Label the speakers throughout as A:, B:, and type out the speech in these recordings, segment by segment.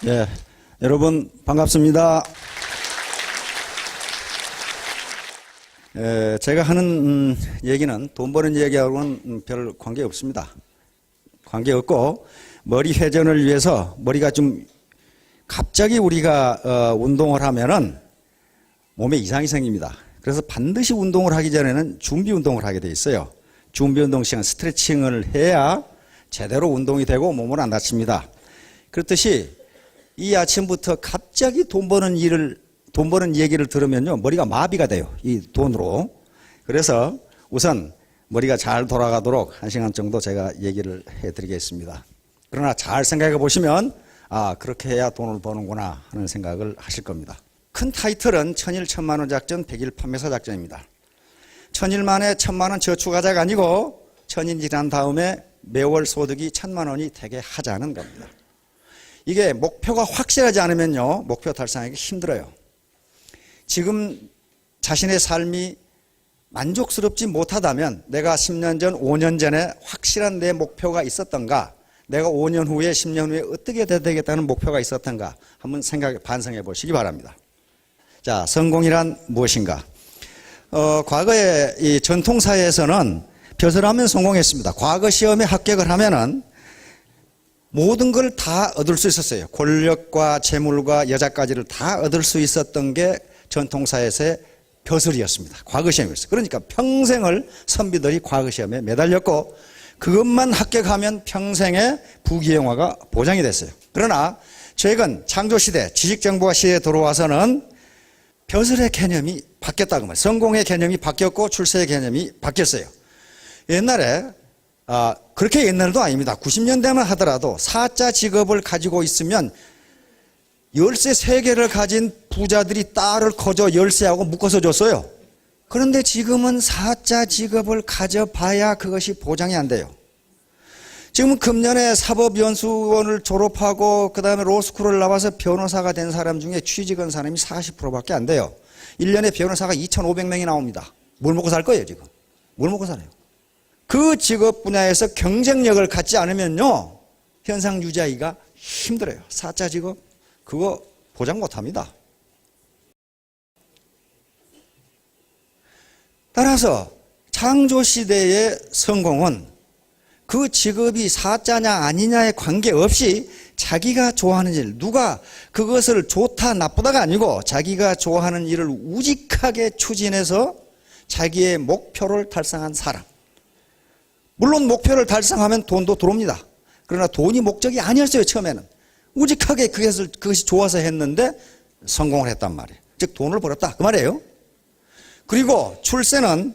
A: 예, 여러분 반갑습니다. 제가 하는 얘기는 돈 버는 얘기하고는 별 관계 없습니다. 관계 없고 머리 회전을 위해서 머리가 좀 갑자기 우리가 운동을 하면은 몸에 이상이 생깁니다. 그래서 반드시 운동을 하기 전에는 준비 운동을 하게 돼 있어요. 준비 운동 시간 스트레칭을 해야 제대로 운동이 되고 몸을 안 다칩니다. 그렇듯이 이 아침부터 갑자기 돈 버는 얘기를 들으면요, 머리가 마비가 돼요. 이 돈으로. 그래서 우선 머리가 잘 돌아가도록 1시간 정도 제가 얘기를 해드리겠습니다. 그러나 잘 생각해 보시면, 아, 그렇게 해야 돈을 버는구나 하는 생각을 하실 겁니다. 큰 타이틀은 천일 천만원 작전, 백일 판매사 작전입니다. 천일 만에 1,000만원 저축하자가 아니고 천일 지난 다음에 매월 소득이 1,000만원이 되게 하자는 겁니다. 이게 목표가 확실하지 않으면요, 목표 달성하기 힘들어요. 지금 자신의 삶이 만족스럽지 못하다면 내가 10년 전, 5년 전에 확실한 내 목표가 있었던가, 내가 5년 후에, 10년 후에 어떻게 돼야 되겠다는 목표가 있었던가 한번 반성해 보시기 바랍니다. 자, 성공이란 무엇인가? 과거에 이 전통사회에서는 벼슬 하면 성공했습니다. 과거 시험에 합격을 하면은 모든 걸 다 얻을 수 있었어요. 권력과 재물과 여자까지를 다 얻을 수 있었던 게 전통사회에서의 벼슬이었습니다. 과거 시험이었어요. 그러니까 평생을 선비들이 과거 시험에 매달렸고 그것만 합격하면 평생의 부귀영화가 보장이 됐어요. 그러나 최근 창조시대, 지식정보화 시대에 들어와서는 벼슬의 개념이 바뀌었다고 말해요. 성공의 개념이 바뀌었고 출세의 개념이 바뀌었어요. 옛날에 그렇게 옛날도 아닙니다. 90년대만 하더라도 사자 직업을 가지고 있으면 열쇠 3개를 가진 부자들이 딸을 거저 열쇠하고 묶어서 줬어요. 그런데 지금은 사자 직업을 가져봐야 그것이 보장이 안 돼요. 지금은 금년에 사법연수원을 졸업하고 그 다음에 로스쿨을 나와서 변호사가 된 사람 중에 취직한 사람이 40%밖에 안 돼요. 1년에 변호사가 2,500명이 나옵니다. 뭘 먹고 살 거예요, 지금? 뭘 먹고 살아요? 그 직업 분야에서 경쟁력을 갖지 않으면요, 현상 유지하기가 힘들어요. 사자 직업, 그거 보장 못 합니다. 따라서 창조시대의 성공은 그 직업이 사자냐 아니냐에 관계없이 자기가 좋아하는 일, 누가 그것을 좋다 나쁘다가 아니고 자기가 좋아하는 일을 우직하게 추진해서 자기의 목표를 달성한 사람. 물론 목표를 달성하면 돈도 들어옵니다. 그러나 돈이 목적이 아니었어요, 처음에는. 우직하게 그것이 좋아서 했는데 성공을 했단 말이에요. 즉 돈을 벌었다, 그 말이에요. 그리고 출세는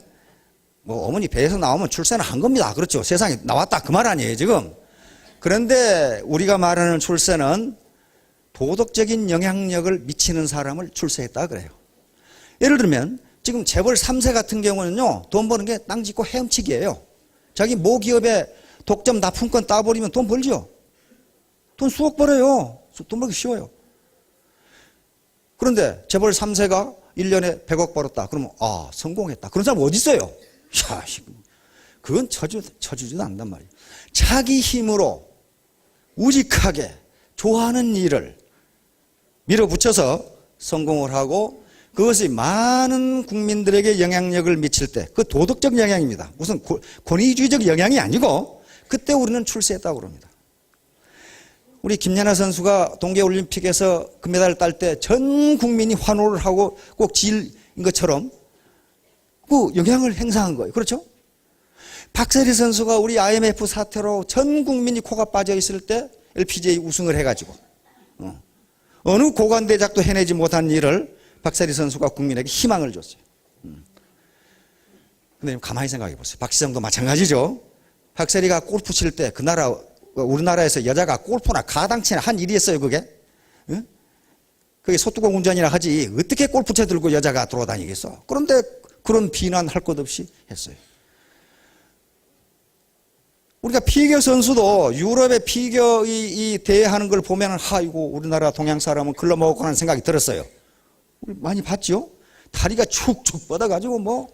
A: 뭐 어머니 배에서 나오면 출세는 한 겁니다. 그렇죠. 세상에 나왔다, 그 말 아니에요, 지금. 그런데 우리가 말하는 출세는 도덕적인 영향력을 미치는 사람을 출세했다 그래요. 예를 들면 지금 재벌 3세 같은 경우는요, 돈 버는 게 땅 짓고 헤엄치기예요. 자기 모기업에 독점 납품권 따버리면 돈 벌죠. 돈 수억 벌어요. 돈 벌기 쉬워요. 그런데 재벌 3세가 1년에 100억 벌었다. 그러면 성공했다. 그런 사람 어디 있어요? 야, 그건 쳐주지도 않는단 말이에요. 자기 힘으로 우직하게 좋아하는 일을 밀어붙여서 성공을 하고 그것이 많은 국민들에게 영향력을 미칠 때, 그 도덕적 영향입니다. 무슨 권위주의적 영향이 아니고 그때 우리는 출세했다고 그럽니다. 우리 김연아 선수가 동계올림픽에서 금메달을 딸 때 전 국민이 환호를 하고 꼭 지일인 것처럼 그 영향을 행사한 거예요. 그렇죠? 박세리 선수가 우리 IMF 사태로 전 국민이 코가 빠져 있을 때 LPGA 우승을 해가지고 어느 고관대작도 해내지 못한 일을 박세리 선수가 국민에게 희망을 줬어요. 근데 가만히 생각해 보세요. 박시성도 마찬가지죠. 박세리가 골프 칠 때 우리나라에서 여자가 골프나 가당치나 한 일이었어요, 그게? 응? 그게 소뚜껑 운전이라 하지 어떻게 골프채 들고 여자가 돌아다니겠어? 그런데 그런 비난할 것 없이 했어요. 우리가 피겨 선수도 유럽의 피겨 이 대회하는 걸 보면 이거 우리나라 동양 사람은 글러먹었구나 하는 생각이 들었어요. 우리 많이 봤죠? 다리가 축축 뻗어가지고 뭐.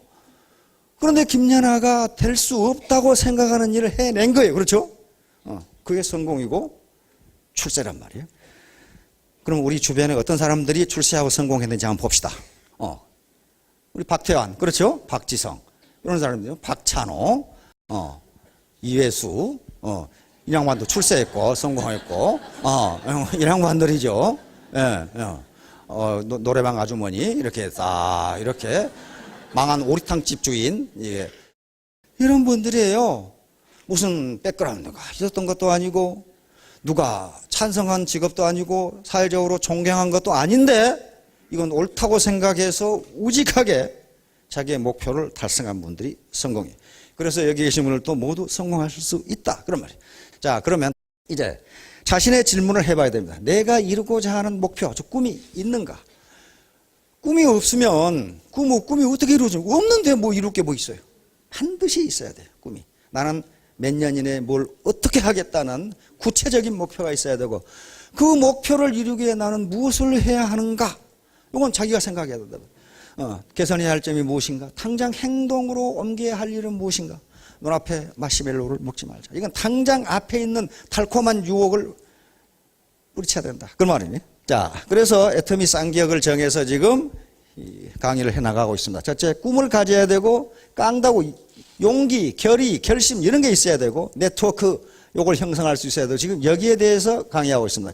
A: 그런데 김연아가 될 수 없다고 생각하는 일을 해낸 거예요. 그렇죠? 그게 성공이고 출세란 말이에요. 그럼 우리 주변에 어떤 사람들이 출세하고 성공했는지 한번 봅시다. 우리 박태환, 그렇죠? 박지성, 이런 사람들, 박찬호, 이회수, 이 양반도 출세했고, 성공했고, 이 양반들이죠. 예, 노래방 아주머니, 이렇게 딱, 이렇게 망한 오리탕집 주인, 예. 이런 분들이에요. 무슨 백그라운드가 있었던 것도 아니고, 누가 찬성한 직업도 아니고, 사회적으로 존경한 것도 아닌데, 이건 옳다고 생각해서 우직하게 자기의 목표를 달성한 분들이 성공해요. 그래서 여기 계신 분들도 모두 성공하실 수 있다. 그런 말이에요. 자, 그러면 이제 자신의 질문을 해봐야 됩니다. 내가 이루고자 하는 목표, 저 꿈이 있는가? 꿈이 없으면 꿈이 어떻게 이루어져? 없는데 뭐 이룰 게 뭐 있어요? 반드시 있어야 돼요. 꿈이. 나는 몇 년 이내에 뭘 어떻게 하겠다는 구체적인 목표가 있어야 되고, 그 목표를 이루기 위해 나는 무엇을 해야 하는가? 이건 자기가 생각해야 된다. 개선해야 할 점이 무엇인가? 당장 행동으로 옮겨야 할 일은 무엇인가? 눈앞에 마시멜로를 먹지 말자. 이건 당장 앞에 있는 달콤한 유혹을 뿌리쳐야 된다. 그 말이네. 자, 그래서 애터미 쌍기역을 정해서 지금 강의를 해나가고 있습니다. 첫째, 꿈을 가져야 되고, 깡다고 용기, 결의, 결심 이런 게 있어야 되고, 네트워크 요걸 형성할 수 있어야 되고, 지금 여기에 대해서 강의하고 있습니다.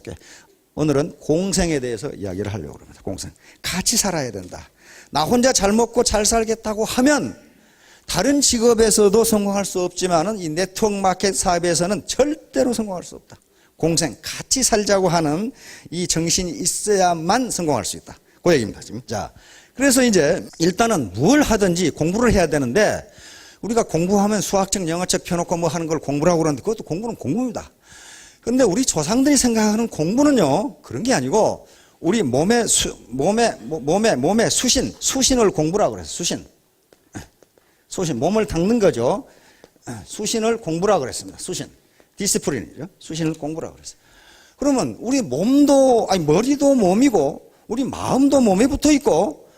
A: 오늘은 공생에 대해서 이야기를 하려고 합니다. 공생. 같이 살아야 된다. 나 혼자 잘 먹고 잘 살겠다고 하면 다른 직업에서도 성공할 수 없지만은 이 네트워크 마켓 사업에서는 절대로 성공할 수 없다. 공생, 같이 살자고 하는 이 정신이 있어야만 성공할 수 있다. 그 얘기입니다, 지금. 자, 그래서 이제 일단은 뭘 하든지 공부를 해야 되는데, 우리가 공부하면 수학적, 영어적 펴놓고 뭐 하는 걸 공부라고 그러는데, 그것도 공부는 공부입니다. 근데 우리 조상들이 생각하는 공부는요, 그런 게 아니고, 우리 몸의 수신을 공부라고 그래서, 수신, 몸을 닦는 거죠. 수신을 공부라고 그랬습니다. 수신. 디스플린이죠. 수신을 공부라고 그랬어요. 그러면 우리 몸도, 머리도 몸이고, 우리 마음도 몸에 붙어 있고,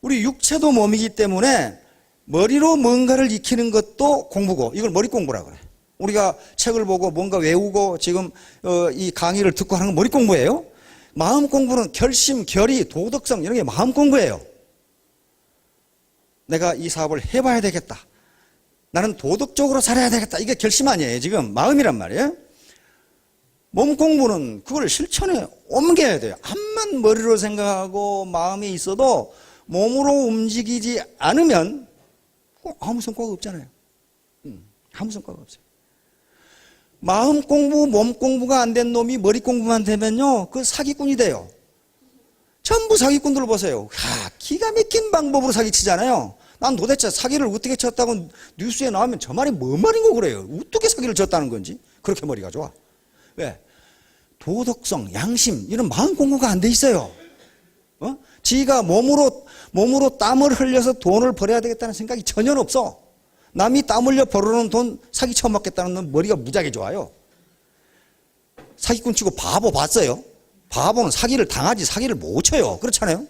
A: 우리 육체도 몸이기 때문에 머리로 뭔가를 익히는 것도 공부고, 이걸 머리 공부라고 그래요. 우리가 책을 보고 뭔가 외우고 지금 이 강의를 듣고 하는 건 머리 공부예요. 마음 공부는 결심, 결의, 도덕성 이런 게 마음 공부예요. 내가 이 사업을 해봐야 되겠다. 나는 도덕적으로 살아야 되겠다. 이게 결심 아니에요. 지금 마음이란 말이에요. 몸 공부는 그걸 실천에 옮겨야 돼요. 암만 머리로 생각하고 마음이 있어도 몸으로 움직이지 않으면 아무 성과가 없잖아요. 아무 성과가 없어요. 마음 공부, 몸 공부가 안 된 놈이 머리 공부만 되면요, 그 사기꾼이 돼요. 전부 사기꾼들 보세요. 기가 막힌 방법으로 사기치잖아요. 난 도대체 사기를 어떻게 쳤다고 뉴스에 나오면 저 말이 뭔 말인고 그래요. 어떻게 사기를 쳤다는 건지. 그렇게 머리가 좋아. 왜? 도덕성, 양심 이런 마음 공부가 안 돼 있어요. 지가 몸으로 땀을 흘려서 돈을 벌어야 되겠다는 생각이 전혀 없어. 남이 땀 흘려 벌어놓은 돈 사기 쳐먹겠다는 건 머리가 무지하게 좋아요. 사기꾼 치고 바보 봤어요? 바보는 사기를 당하지 사기를 못 쳐요. 그렇잖아요.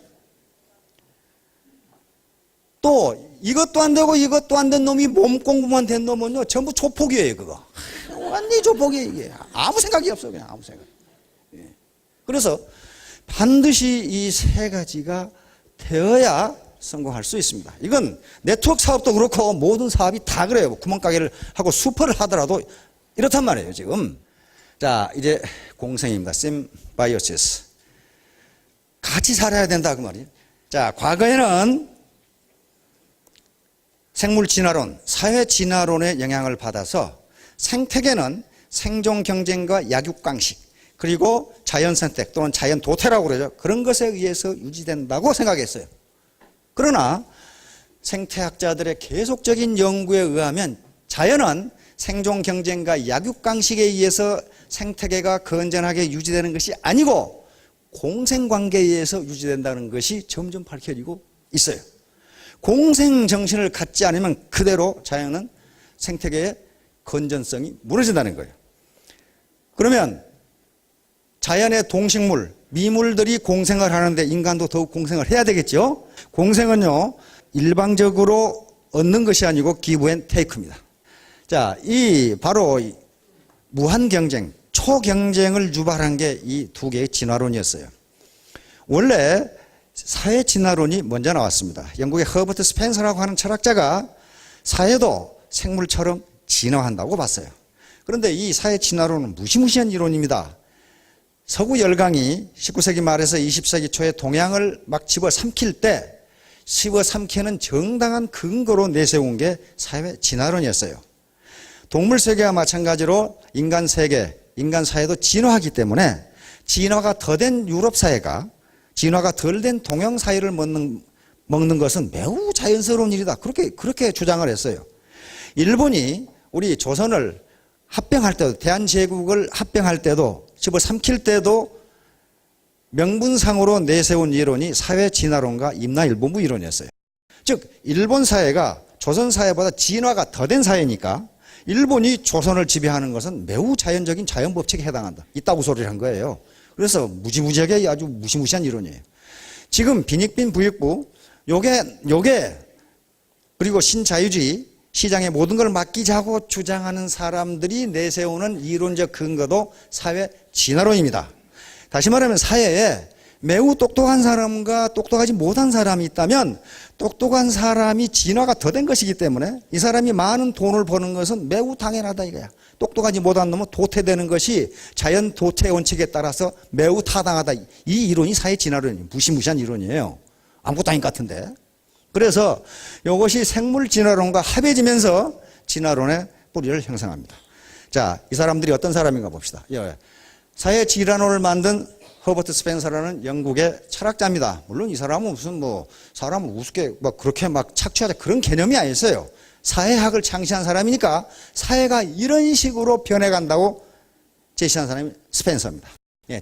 A: 또 이것도 안 되고 이것도 안 된 놈이 몸 공부만 된 놈은요 전부 조폭이에요. 그거 완전히 조폭이에요. 이게 아무 생각이 없어요. 그냥 아무 생각. 그래서 반드시 이 세 가지가 되어야 성공할 수 있습니다. 이건 네트워크 사업도 그렇고 모든 사업이 다 그래요. 구멍가게를 하고 슈퍼를 하더라도 이렇단 말이에요. 지금. 자, 이제 공생입니다. 심바이오시스. 같이 살아야 된다 그 말이에요. 자, 과거에는 생물진화론, 사회진화론의 영향을 받아서 생태계는 생존 경쟁과 약육강식 그리고 자연선택 또는 자연도태라고 그러죠. 그런 것에 의해서 유지된다고 생각했어요. 그러나 생태학자들의 계속적인 연구에 의하면 자연은 생존 경쟁과 약육강식에 의해서 생태계가 건전하게 유지되는 것이 아니고 공생관계에 의해서 유지된다는 것이 점점 밝혀지고 있어요. 공생정신을 갖지 않으면 그대로 자연은 생태계의 건전성이 무너진다는 거예요. 그러면 자연의 동식물, 미물들이 공생을 하는데 인간도 더욱 공생을 해야 되겠죠. 공생은요 일방적으로 얻는 것이 아니고 기브 앤 테이크입니다. 자, 이 바로 무한 경쟁, 초경쟁을 유발한 게 이 두 개의 진화론이었어요. 원래 사회 진화론이 먼저 나왔습니다. 영국의 허버트 스펜서라고 하는 철학자가 사회도 생물처럼 진화한다고 봤어요. 그런데 이 사회 진화론은 무시무시한 이론입니다. 서구 열강이 19세기 말에서 20세기 초에 동양을 막 집어삼킬 때 집어삼키는 정당한 근거로 내세운 게 사회 진화론이었어요. 동물 세계와 마찬가지로 인간 세계, 인간 사회도 진화하기 때문에 진화가 더 된 유럽 사회가 진화가 덜 된 동양 사회를 먹는 것은 매우 자연스러운 일이다. 그렇게 주장을 했어요. 일본이 우리 조선을 합병할 때도, 대한제국을 합병할 때도, 집어삼킬 때도 명분상으로 내세운 이론이 사회 진화론과 임나일본부 이론이었어요. 즉 일본 사회가 조선 사회보다 진화가 더 된 사회니까 일본이 조선을 지배하는 것은 매우 자연적인 자연법칙에 해당한다. 이따구 소리를 한 거예요. 그래서 무지무지하게 아주 무시무시한 이론이에요. 지금 빈익빈 부익부 요게 그리고 신자유주의 시장의 모든 걸 맡기자고 주장하는 사람들이 내세우는 이론적 근거도 사회 진화론입니다. 다시 말하면 사회에 매우 똑똑한 사람과 똑똑하지 못한 사람이 있다면 똑똑한 사람이 진화가 더 된 것이기 때문에 이 사람이 많은 돈을 버는 것은 매우 당연하다 이거야. 똑똑하지 못한 놈은 도태되는 것이 자연 도태 원칙에 따라서 매우 타당하다. 이 이론이 사회 진화론이에요. 무시무시한 이론이에요. 아무것도 아닌 것 같은데. 그래서 이것이 생물 진화론과 합해지면서 진화론의 뿌리를 형성합니다. 자, 이 사람들이 어떤 사람인가 봅시다. 사회 진화론을 만든 허버트 스펜서라는 영국의 철학자입니다. 물론 이 사람은 무슨 사람을 우습게 그렇게 착취하자 그런 개념이 아니었어요. 사회학을 창시한 사람이니까 사회가 이런 식으로 변해간다고 제시한 사람이 스펜서입니다.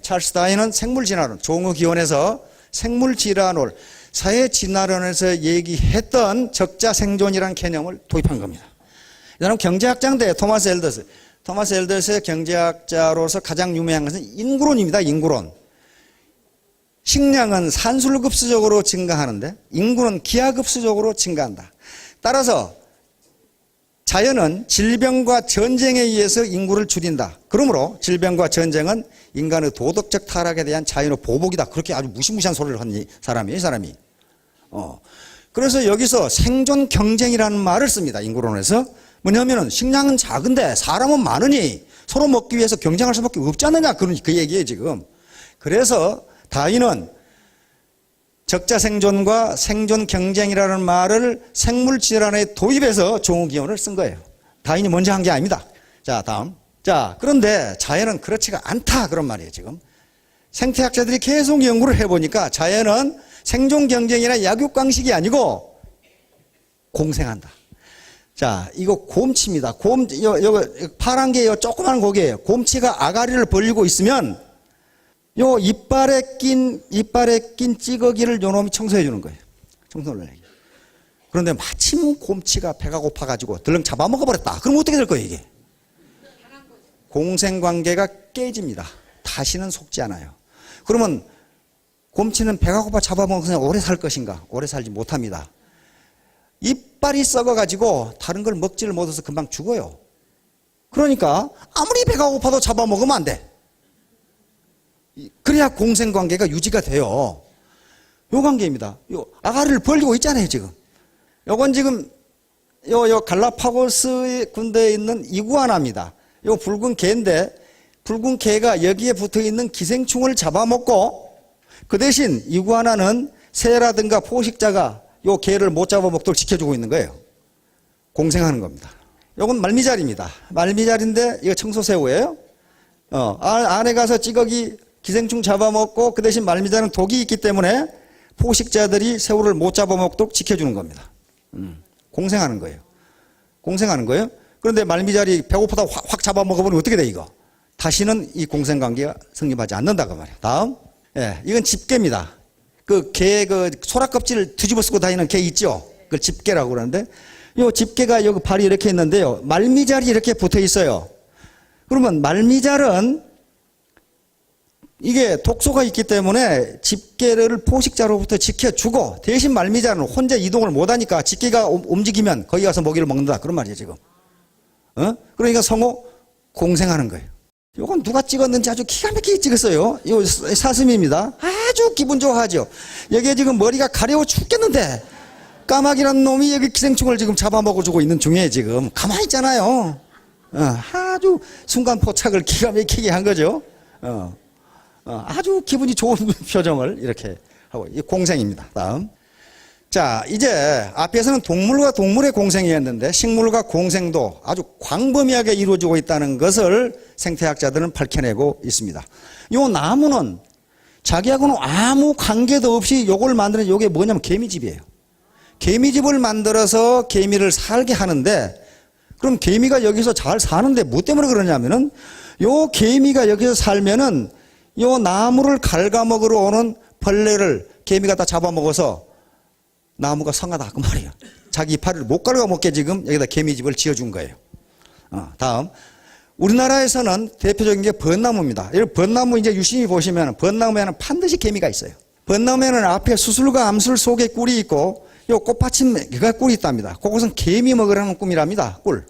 A: 찰스 다윈은 생물진화론, 종의기원에서 생물진화론, 사회진화론에서 얘기했던 적자생존이라는 개념을 도입한 겁니다. 이 사람은 경제학자인데 토마스 엘더스의 경제학자로서 가장 유명한 것은 인구론입니다. 인구론. 식량은 산술급수적으로 증가하는데 인구는 기하급수적으로 증가한다. 따라서 자연은 질병과 전쟁에 의해서 인구를 줄인다. 그러므로 질병과 전쟁은 인간의 도덕적 타락에 대한 자연의 보복이다. 그렇게 아주 무시무시한 소리를 한 사람이에요, 이 사람이. 그래서 여기서 생존 경쟁이라는 말을 씁니다. 인구론에서. 뭐냐면은 식량은 작은데 사람은 많으니 서로 먹기 위해서 경쟁할 수밖에 없지 않느냐. 그 얘기예요, 지금. 그래서 다윈은 적자생존과 생존 경쟁이라는 말을 생물질환에 도입해서 종의기원을 쓴 거예요. 다윈이 먼저 한 게 아닙니다. 자, 다음. 자, 그런데 자연은 그렇지가 않다. 그런 말이에요, 지금. 생태학자들이 계속 연구를 해보니까 자연은 생존 경쟁이나 약육강식이 아니고 공생한다. 자, 이거 곰치입니다. 요거 파란 게 조그만 고개예요. 곰치가 아가리를 벌리고 있으면 요 이빨에 낀 찌꺼기를 요 놈이 청소해 주는 거예요. 청소를 해. 그런데 마침 곰치가 배가 고파가지고 들렁 잡아먹어버렸다. 그럼 어떻게 될 거예요, 이게? 공생관계가 깨집니다. 다시는 속지 않아요. 그러면 곰치는 배가 고파 잡아먹으면 오래 살 것인가? 오래 살지 못합니다. 이빨이 썩어가지고 다른 걸 먹지를 못해서 금방 죽어요. 그러니까 아무리 배가 고파도 잡아먹으면 안 돼. 그래야 공생관계가 유지가 돼요. 요 관계입니다. 요 아가리를 벌리고 있잖아요, 지금. 요건 지금 요 갈라파고스 군대에 있는 이구아나입니다. 요 붉은 개인데 붉은 개가 여기에 붙어 있는 기생충을 잡아먹고 그 대신 이구아나는 새라든가 포식자가 요 개를 못 잡아먹도록 지켜주고 있는 거예요. 공생하는 겁니다. 요건 말미잘입니다. 말미잘인데 이거 청소새우예요. 안에 가서 찌꺼기 기생충 잡아먹고 그 대신 말미잘은 독이 있기 때문에 포식자들이 새우를 못 잡아먹도록 지켜주는 겁니다. 공생하는 거예요. 공생하는 거예요. 그런데 말미잘이 배고프다 확 잡아먹어버리면 어떻게 돼, 이거? 다시는 이 공생관계가 성립하지 않는다고 말이에요. 다음. 이건 집게입니다. 그 개, 소라 껍질을 뒤집어 쓰고 다니는 개 있죠? 그걸 집게라고 그러는데, 요 집게가 여기 발이 이렇게 있는데요. 말미잘이 이렇게 붙어 있어요. 그러면 말미잘은 이게 독소가 있기 때문에 집게를 포식자로부터 지켜주고 대신 말미잘은 혼자 이동을 못하니까 집게가 움직이면 거기 가서 먹이를 먹는다. 그런 말이에요, 지금. 그러니까 성호 공생하는 거예요. 이건 누가 찍었는지 아주 기가 막히게 찍었어요. 이 사슴입니다. 아주 아주 기분 좋아하죠. 여기에 지금 머리가 가려워 죽겠는데 까마귀란 놈이 여기 기생충을 지금 잡아먹어주고 있는 중에 지금 가만히 있잖아요. 아주 순간 포착을 기가 막히게 한 거죠. 아주 기분이 좋은 표정을 이렇게 하고, 이 공생입니다. 다음. 자, 이제 앞에서는 동물과 동물의 공생이었는데 식물과 공생도 아주 광범위하게 이루어지고 있다는 것을 생태학자들은 밝혀내고 있습니다. 요 나무는 자기하고는 아무 관계도 없이 요걸 만드는 요게 뭐냐면 개미집이에요. 개미집을 만들어서 개미를 살게 하는데, 그럼 개미가 여기서 잘 사는데 뭐 때문에 그러냐면은 요 개미가 여기서 살면은 요 나무를 갉아먹으러 오는 벌레를 개미가 다 잡아먹어서 나무가 성하다 그 말이에요. 자기 이파리를 못 갉아먹게 지금 여기다 개미집을 지어준 거예요. 다음. 우리나라에서는 대표적인 게 벚나무입니다. 이 벚나무 이제 유심히 보시면 벚나무에는 반드시 개미가 있어요. 벚나무에는 앞에 수술과 암술 속에 꿀이 있고 요 꽃받침개가 꿀이 있답니다. 그것은 개미 먹으라는 꿈이랍니다. 꿀.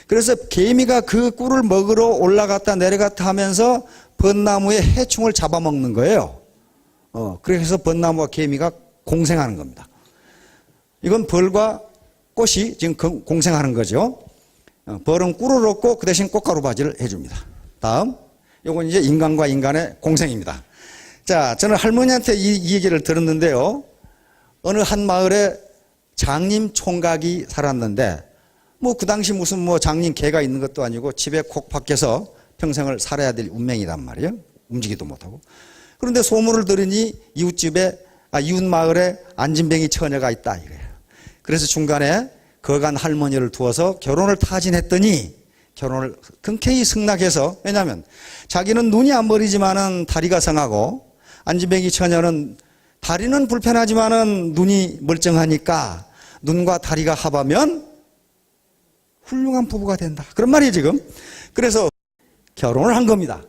A: 그래서 개미가 그 꿀을 먹으러 올라갔다 내려갔다 하면서 벚나무의 해충을 잡아먹는 거예요. 그래서 벚나무와 개미가 공생하는 겁니다. 이건 벌과 꽃이 지금 공생하는 거죠. 벌은 꿀을 얻고 그 대신 꽃가루 바지를 해줍니다. 다음. 이건 이제 인간과 인간의 공생입니다. 자, 저는 할머니한테 이 얘기를 들었는데요. 어느 한 마을에 장님 총각이 살았는데, 뭐 그 당시 무슨 뭐 장님 개가 있는 것도 아니고 집에 콕 박혀서 평생을 살아야 될 운명이란 말이에요. 움직이도 못하고. 그런데 소문을 들으니 이웃 마을에 안진뱅이 처녀가 있다 이래요. 그래서 중간에 거간 할머니를 두어서 결혼을 타진했더니 결혼을 흔쾌히 승낙해서, 왜냐하면 자기는 눈이 안 버리지만은 다리가 성하고 안진뱅이 처녀는 다리는 불편하지만은 눈이 멀쩡하니까 눈과 다리가 합하면 훌륭한 부부가 된다. 그런 말이에요, 지금. 그래서 결혼을 한 겁니다.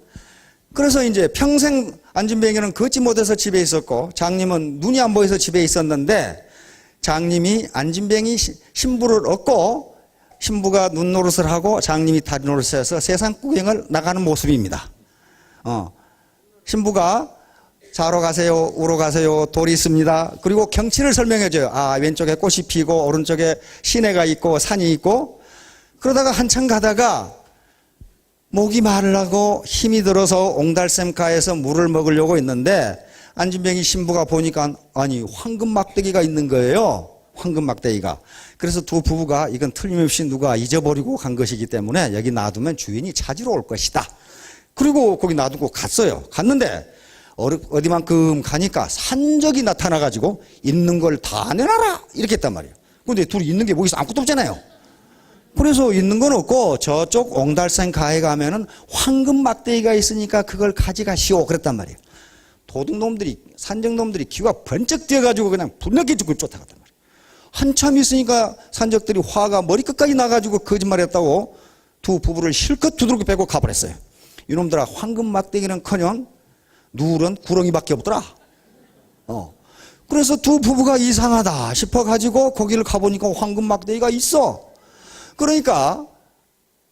A: 그래서 이제 평생 안진뱅이는 걷지 못해서 집에 있었고 장님은 눈이 안 보여서 집에 있었는데, 장님이 안진뱅이 신부를 얻고 신부가 눈 노릇을 하고 장님이 다리 노릇을 해서 세상 구경을 나가는 모습입니다. 신부가 좌로 가세요, 우로 가세요, 돌이 있습니다. 그리고 경치를 설명해줘요. 왼쪽에 꽃이 피고 오른쪽에 시내가 있고 산이 있고. 그러다가 한참 가다가 목이 마르려고 힘이 들어서 옹달샘가에서 물을 먹으려고 했는데 안진뱅이 신부가 보니까 아니 황금 막대기가 있는 거예요. 황금 막대기가. 그래서 두 부부가 이건 틀림없이 누가 잊어버리고 간 것이기 때문에 여기 놔두면 주인이 찾으러 올 것이다. 그리고 거기 놔두고 갔어요. 갔는데 어디만큼 가니까 산적이 나타나가지고 있는 걸 다 내놔라 이렇게 했단 말이에요. 근데 둘이 있는 게 뭐 있어? 아무것도 없잖아요. 그래서 있는 건 없고 저쪽 옹달산 가에 가면은 황금 막대기가 있으니까 그걸 가져가시오 그랬단 말이에요. 도둑놈들이, 산적놈들이 기가 번쩍 뛰어가지고 그냥 불나게 죽고 쫓아갔단 말이에요. 한참 있으니까 산적들이 화가 머리끝까지 나가지고 거짓말했다고 두 부부를 실컷 두들겨 패고 가버렸어요. 이놈들아, 황금 막대기는커녕 누런 구렁이밖에 없더라. 그래서 두 부부가 이상하다 싶어가지고 거기를 가보니까 황금 막대기가 있어. 그러니까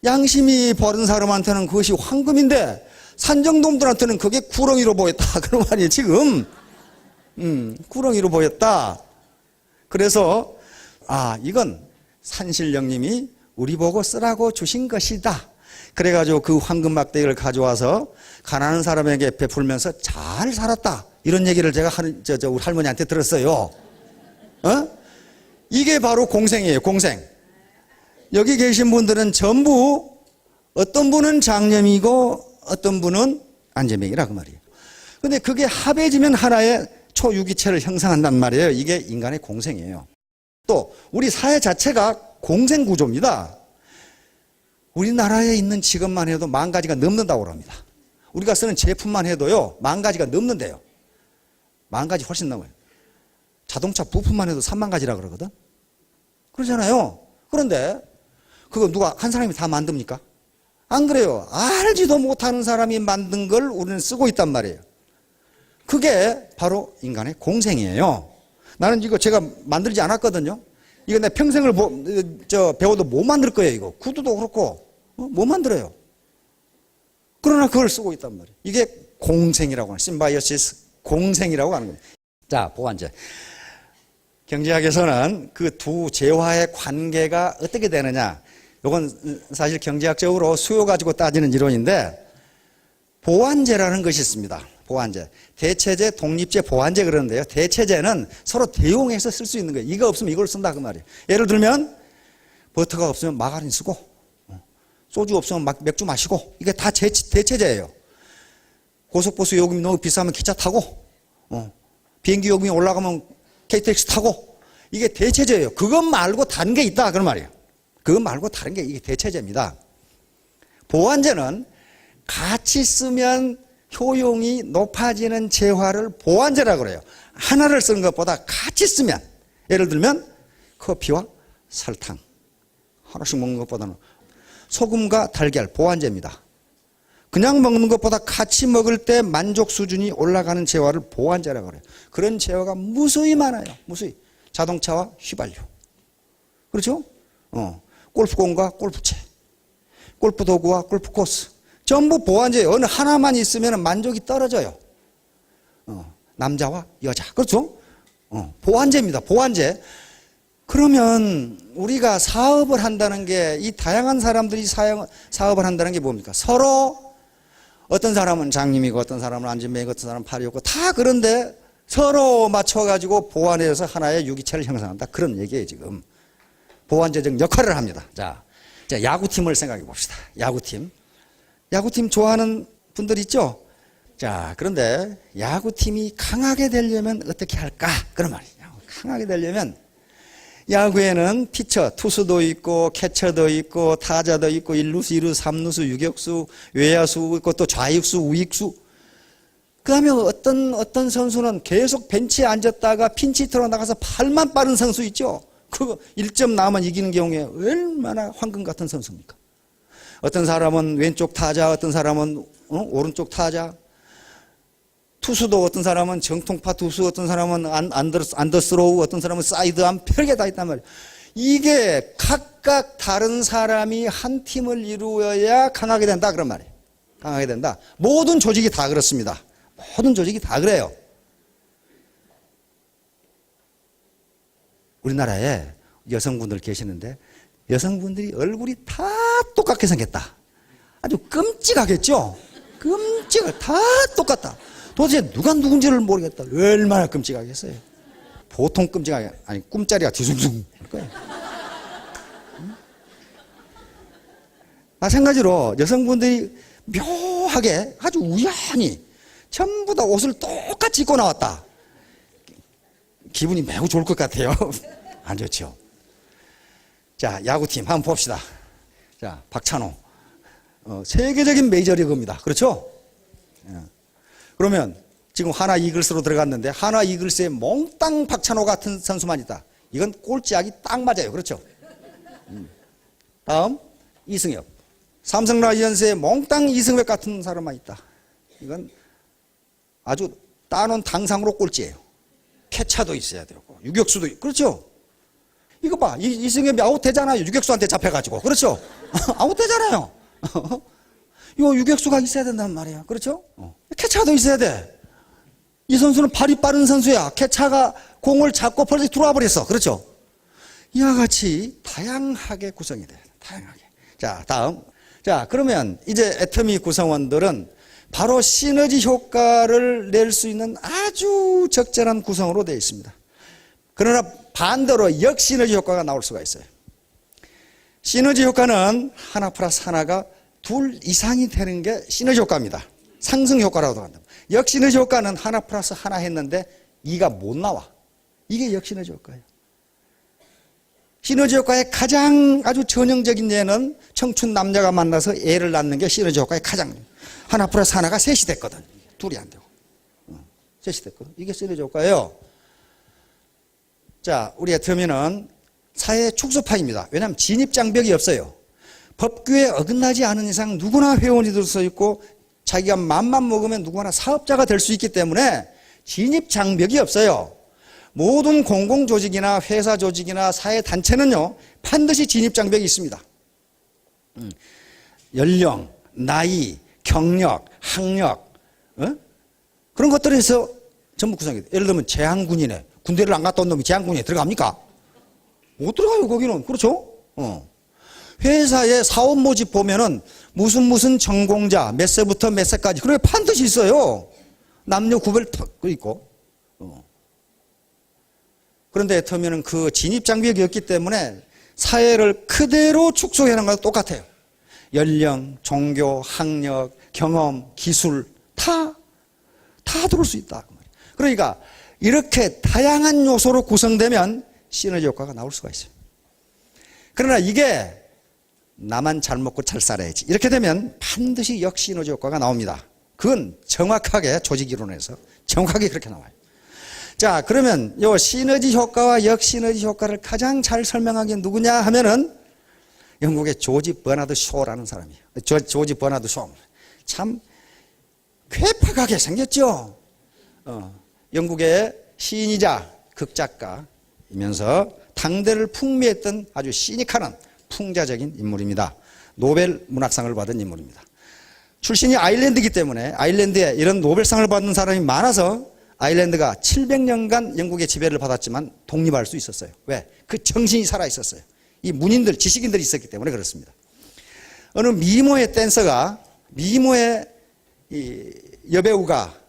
A: 양심이 버른 사람한테는 그것이 황금인데 산적놈들한테는 그게 구렁이로 보였다. 그런 말이에요, 지금. 구렁이로 보였다. 그래서, 이건 산신령님이 우리 보고 쓰라고 주신 것이다. 그래가지고 그 황금 막대기를 가져와서 가난한 사람에게 베풀면서 잘 살았다. 이런 얘기를 제가 우리 할머니한테 들었어요. 이게 바로 공생이에요, 공생. 여기 계신 분들은 전부 어떤 분은 장염이고 어떤 분은 안진뱅이라 그 말이에요. 근데 그게 합해지면 하나의 초유기체를 형성한단 말이에요. 이게 인간의 공생이에요. 또 우리 사회 자체가 공생 구조입니다. 우리나라에 있는 직업만 해도 10,000가지가 넘는다고 합니다. 우리가 쓰는 제품만 해도요 10,000가지가 넘는데요. 10,000가지 훨씬 넘어요. 자동차 부품만 해도 30,000가지라 그러거든. 그러잖아요. 그런데 그거 누가 한 사람이 다 만듭니까? 안 그래요. 알지도 못하는 사람이 만든 걸 우리는 쓰고 있단 말이에요. 그게 바로 인간의 공생이에요. 나는 이거 제가 만들지 않았거든요. 이거 내 평생을 배워도 못 만들 거예요. 이거 구두도 그렇고 못 만들어요. 그러나 그걸 쓰고 있단 말이에요. 이게 공생이라고 하는 심바이오시스 공생이라고 하는 겁니다. 자, 보완제. 경제학에서는 그 두 재화의 관계가 어떻게 되느냐. 이건 사실 경제학적으로 수요 가지고 따지는 이론인데 보완제라는 것이 있습니다. 보완제. 대체제, 독립제, 보완제 그러는데요. 대체제는 서로 대용해서 쓸 수 있는 거예요. 이거 없으면 이걸 쓴다 그 말이에요. 예를 들면 버터가 없으면 마가린 쓰고 소주 없으면 맥주 마시고 이게 다 대체제예요. 고속버스 요금이 너무 비싸면 기차 타고 비행기 요금이 올라가면 KTX 타고 이게 대체제예요. 그것 말고 다른 게 있다 그런 말이에요. 그것 말고 다른 게 이게 대체제입니다. 보완제는 같이 쓰면 효용이 높아지는 재화를 보완제라고 그래요. 하나를 쓰는 것보다 같이 쓰면 예를 들면 커피와 설탕 하나씩 먹는 것보다는 소금과 달걀 보완제입니다. 그냥 먹는 것보다 같이 먹을 때 만족 수준이 올라가는 재화를 보완제라고 그래요. 그런 재화가 무수히 많아요. 무수히. 자동차와 휘발유. 그렇죠? 골프공과 골프채. 골프 도구와 골프 코스. 전부 보완제예요. 어느 하나만 있으면 만족이 떨어져요. 남자와 여자. 그렇죠? 보완제입니다. 보완제. 그러면 우리가 사업을 한다는 게 이 다양한 사람들이 사업을 한다는 게 뭡니까? 서로 어떤 사람은 장님이고 어떤 사람은 안진뱅이고 어떤 사람은 팔이었고 다 그런데 서로 맞춰가지고 보완해서 하나의 유기체를 형성한다. 그런 얘기예요 지금. 보완제적 역할을 합니다. 자, 야구팀을 생각해 봅시다. 야구팀 좋아하는 분들 있죠? 자, 그런데 야구팀이 강하게 되려면 어떻게 할까? 그런 말이에요. 강하게 되려면 야구에는 피처, 투수도 있고 캐쳐도 있고 타자도 있고 1루수, 2루수, 3루수, 유격수, 외야수 있고 또 좌익수, 우익수. 그다음에 어떤 선수는 계속 벤치에 앉았다가 핀치히터로 나가서 팔만 빠른 선수 있죠. 그거 1점 나오면 이기는 경우에 얼마나 황금 같은 선수입니까? 어떤 사람은 왼쪽 타자, 어떤 사람은 오른쪽 타자. 투수도 어떤 사람은 정통파 투수, 어떤 사람은 안더스로우, 어떤 사람은 사이드암, 별게 다 있단 말이에요. 이게 각각 다른 사람이 한 팀을 이루어야 강하게 된다 그런 말이에요. 강하게 된다. 모든 조직이 다 그렇습니다. 모든 조직이 다 그래요. 우리나라에 여성분들 계시는데 여성분들이 얼굴이 다 똑같게 생겼다. 아주 끔찍하겠죠? 다 똑같다. 도대체 누가 누군지를 모르겠다. 얼마나 끔찍하겠어요. 보통 끔찍하게 아니 꿈자리가 뒤숭숭 할 거예요. 마찬가지로 여성분들이 묘하게 아주 우연히 전부 다 옷을 똑같이 입고 나왔다. 기분이 매우 좋을 것 같아요. 안 좋죠. 자, 야구팀 한번 봅시다. 자, 박찬호. 세계적인 메이저리그입니다. 그렇죠? 그러면 지금 하나 이글스로 들어갔는데 하나 이글스에 몽땅 박찬호 같은 선수만 있다. 이건 꼴찌하기 딱 맞아요. 그렇죠? 다음 이승엽. 삼성 라이언스에 몽땅 이승엽 같은 사람만 있다. 이건 아주 따놓은 당상으로 꼴찌예요. 캐차도 있어야 되고 유격수도 그렇죠? 이거 봐. 이승엽이 아웃되잖아요. 유격수한테 잡혀가지고. 그렇죠? 아웃되잖아요. 요 유격수가 있어야 된단 말이야. 그렇죠? 캐차도 있어야 돼. 이 선수는 발이 빠른 선수야. 캐차가 공을 잡고 벌써 들어와 버렸어. 그렇죠? 이와 같이 다양하게 구성이 돼요. 다양하게. 자, 다음. 자, 그러면 이제 애터미 구성원들은 바로 시너지 효과를 낼 수 있는 아주 적절한 구성으로 되어 있습니다. 그러나 반대로 역시너지 효과가 나올 수가 있어요. 시너지 효과는 하나 플러스 하나가 둘 이상이 되는 게 시너지 효과입니다. 상승 효과라고도 한다. 역시너지 효과는 하나 플러스 하나 했는데 2가 못 나와. 이게 역시너지 효과예요. 시너지 효과의 가장 아주 전형적인 예는 청춘 남녀가 만나서 애를 낳는 게 시너지 효과의 가장. 하나 플러스 하나가 셋이 됐거든. 둘이 안 되고. 셋이 됐거든. 이게 시너지 효과예요. 자, 우리 애터미는 사회 축소파입니다. 왜냐하면 진입장벽이 없어요. 법규에 어긋나지 않은 이상 누구나 회원이 될 수 있고 자기가 맘만 먹으면 누구나 사업자가 될 수 있기 때문에 진입장벽이 없어요. 모든 공공조직이나 회사 조직이나 사회단체는요 반드시 진입장벽이 있습니다. 연령, 나이, 경력, 학력 그런 것들에서 전부 구성이 돼. 예를 들면 재향군이네. 군대를 안 갔다 온 놈이 재향군에 들어갑니까? 못 들어가요, 거기는. 그렇죠? 회사의 사업 모집 보면은 무슨 전공자, 몇 세부터 몇 세까지. 그게 반드시 있어요. 남녀 구별 있고. 그런데 애터미는 그 진입장벽이 없기 때문에 사회를 그대로 축소해놓은 것과 똑같아요. 연령, 종교, 학력, 경험, 기술 다 들어올 수 있다. 그러니까 이렇게 다양한 요소로 구성되면 시너지 효과가 나올 수가 있어요. 그러나 이게 나만 잘 먹고 잘 살아야지 이렇게 되면 반드시 역시너지 효과가 나옵니다. 그건 정확하게 조직이론에서 정확하게 그렇게 나와요. 자, 그러면 요 시너지 효과와 역시너지 효과를 가장 잘 설명한 게 누구냐 하면은 영국의 조지 버나드 쇼라는 사람이에요. 조지 버나드 쇼. 참 괴팍하게 생겼죠. 영국의 시인이자 극작가이면서 당대를 풍미했던 아주 시닉한 풍자적인 인물입니다. 노벨 문학상을 받은 인물입니다. 출신이 아일랜드이기 때문에 아일랜드에 이런 노벨상을 받는 사람이 많아서 아일랜드가 700년간 영국의 지배를 받았지만 독립할 수 있었어요. 왜? 그 정신이 살아있었어요. 이 문인들, 지식인들이 있었기 때문에 그렇습니다. 어느 미모의 댄서가, 미모의 이 여배우가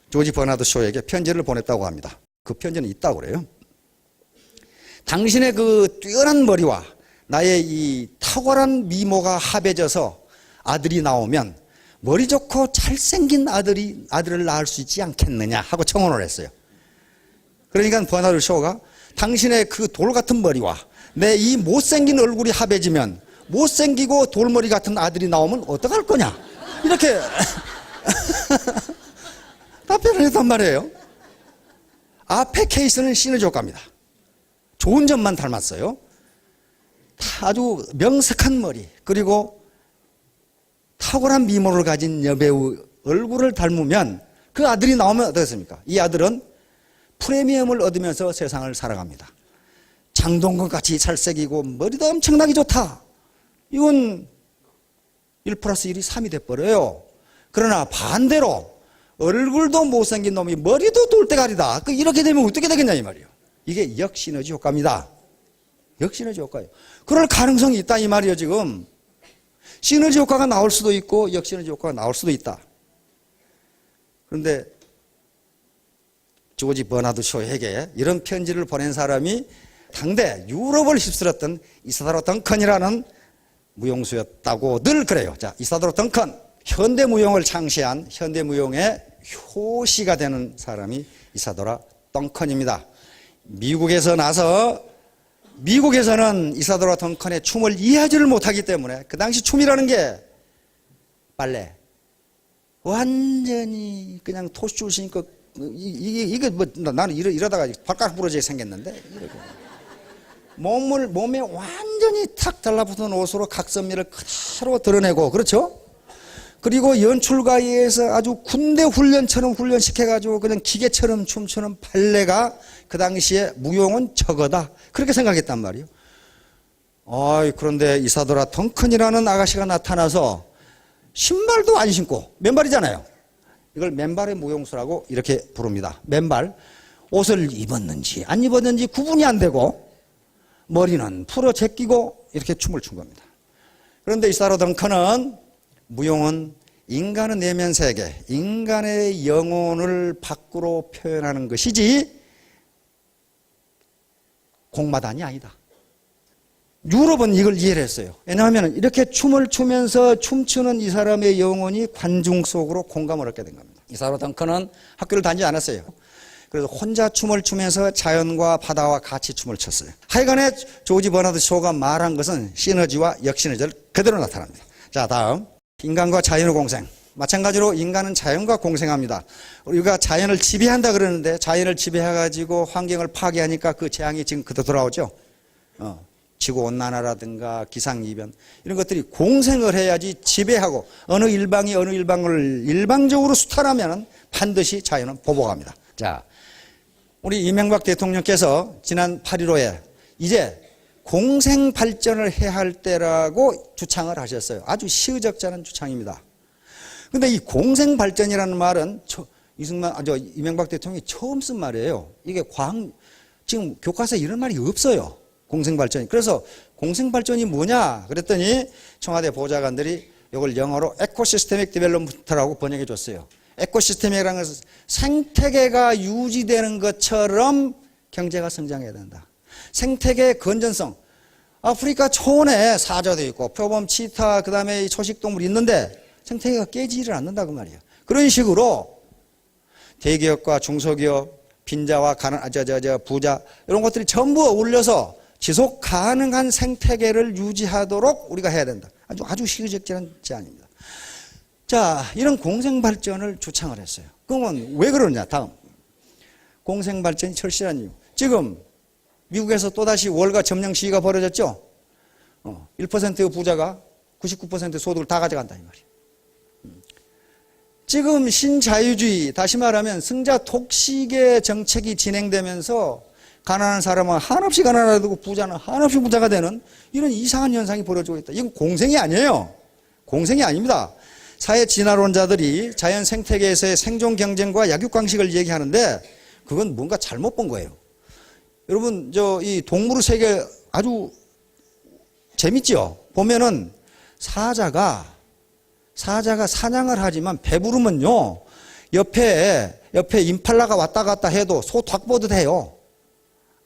A: 조지 버나드 쇼에게 편지를 보냈다고 합니다. 그 편지는 있다고 그래요. 당신의 그 뛰어난 머리와 나의 이 탁월한 미모가 합해져서 아들이 나오면 머리 좋고 잘생긴 아들을 낳을 수 있지 않겠느냐 하고 청혼을 했어요. 그러니까 버나드 쇼가 당신의 그 돌 같은 머리와 내 이 못생긴 얼굴이 합해지면 못생기고 돌머리 같은 아들이 나오면 어떡할 거냐 이렇게 답변을 했단 말이에요. 앞에 케이스는 시너지 효과입니다. 좋은 점만 닮았어요. 아주 명석한 머리 그리고 탁월한 미모를 가진 여배우 얼굴을 닮으면 그 아들이 나오면 어떻습니까? 이 아들은 프리미엄을 얻으면서 세상을 살아갑니다. 장동건 같이 잘생기고 머리도 엄청나게 좋다. 이건 1 플러스 1이 3이 돼버려요. 그러나 반대로 얼굴도 못생긴 놈이 머리도 돌대가리다. 이렇게 되면 어떻게 되겠냐 이 말이에요. 이게 역시너지 효과입니다. 역시너지 효과예요. 그럴 가능성이 있다 이 말이에요 지금. 시너지 효과가 나올 수도 있고 역시너지 효과가 나올 수도 있다. 그런데 조지 버나드 쇼에게 이런 편지를 보낸 사람이 당대 유럽을 휩쓸었던 이사도로 덩컨이라는 무용수였다고 늘 그래요. 자, 이사도로 덩컨. 현대무용을 창시한 현대무용의 효시가 되는 사람이 이사도라 덩컨입니다. 미국에서 나서 미국에서는 이사도라 덩컨의 춤을 이해하지를 못하기 때문에 그 당시 춤이라는 게 발레 완전히 그냥 토슈 신고 이게 뭐 나는 이러다가 발가락 부러지게 생겼는데 몸에 완전히 탁 달라붙은 옷으로 각선미를 그대로 드러내고 그렇죠? 그리고 연출가에서 아주 군대 훈련처럼 훈련시켜가지고 그냥 기계처럼 춤추는 발레가 그 당시에 무용은 저거다 그렇게 생각했단 말이에요. 그런데 이사도라 덩컨이라는 아가씨가 나타나서 신발도 안 신고 맨발이잖아요. 이걸 맨발의 무용수라고 이렇게 부릅니다. 맨발. 옷을 입었는지 안 입었는지 구분이 안 되고 머리는 풀어 제끼고 이렇게 춤을 춘 겁니다. 그런데 이사도라 덩컨은 무용은 인간의 내면 세계, 인간의 영혼을 밖으로 표현하는 것이지 공마단이 아니다. 유럽은 이걸 이해를 했어요. 왜냐하면 이렇게 춤을 추면서 춤추는 이 사람의 영혼이 관중 속으로 공감을 얻게 된 겁니다. 이사도라 덩컨은 학교를 다니지 않았어요. 그래서 혼자 춤을 추면서 자연과 바다와 같이 춤을 췄어요. 하여간에 조지 버나드 쇼가 말한 것은 시너지와 역시너지를 그대로 나타납니다. 자, 다음. 인간과 자연의 공생. 마찬가지로 인간은 자연과 공생합니다. 우리가 자연을 지배한다 그러는데 자연을 지배해가지고 환경을 파괴하니까 그 재앙이 지금 그대로 돌아오죠. 지구온난화라든가 기상이변 이런 것들이 공생을 해야지 지배하고 어느 일방이 어느 일방을 일방적으로 수탈하면 반드시 자연은 보복합니다. 자, 우리 이명박 대통령께서 지난 8.15에 이제 공생 발전을 해야 할 때라고 주창을 하셨어요. 아주 시의적잖은 주창입니다. 그런데 이 공생 발전이라는 말은 이명박 대통령이 처음 쓴 말이에요. 이게 지금 교과서에 이런 말이 없어요. 공생발전이. 그래서 공생발전이 뭐냐 그랬더니 청와대 보좌관들이 이걸 영어로 에코시스테믹 디벨롭먼트라고 번역해 줬어요. 에코시스템이라는 것은 생태계가 유지되는 것처럼 경제가 성장해야 된다. 생태계 건전성. 아프리카 초원에 사자도 있고 표범, 치타, 그 다음에 초식동물이 있는데 생태계가 깨지지를 않는다 그 말이에요. 그런 식으로 대기업과 중소기업, 빈자와 부자 이런 것들이 전부 어울려서 지속 가능한 생태계를 유지하도록 우리가 해야 된다. 아주 시의적절한 제안입니다. 자, 이런 공생발전을 주창을 했어요. 그러면 왜 그러냐? 다음. 공생발전이 철실한 이유. 지금 미국에서 또다시 월가 점령 시위가 벌어졌죠? 1%의 부자가 99%의 소득을 다 가져간다 이 말이에요. 지금 신자유주의, 다시 말하면 승자 독식의 정책이 진행되면서 가난한 사람은 한없이 가난하고 부자는 한없이 부자가 되는 이런 이상한 현상이 벌어지고 있다. 이건 공생이 아니에요. 공생이 아닙니다. 사회 진화론자들이 자연 생태계에서의 생존 경쟁과 약육강식을 얘기하는데 그건 뭔가 잘못 본 거예요. 여러분, 이 동물의 세계 아주 재밌죠? 보면은 사자가 사냥을 하지만 배부르면요, 옆에 임팔라가 왔다 갔다 해도 소 닭보듯 해요.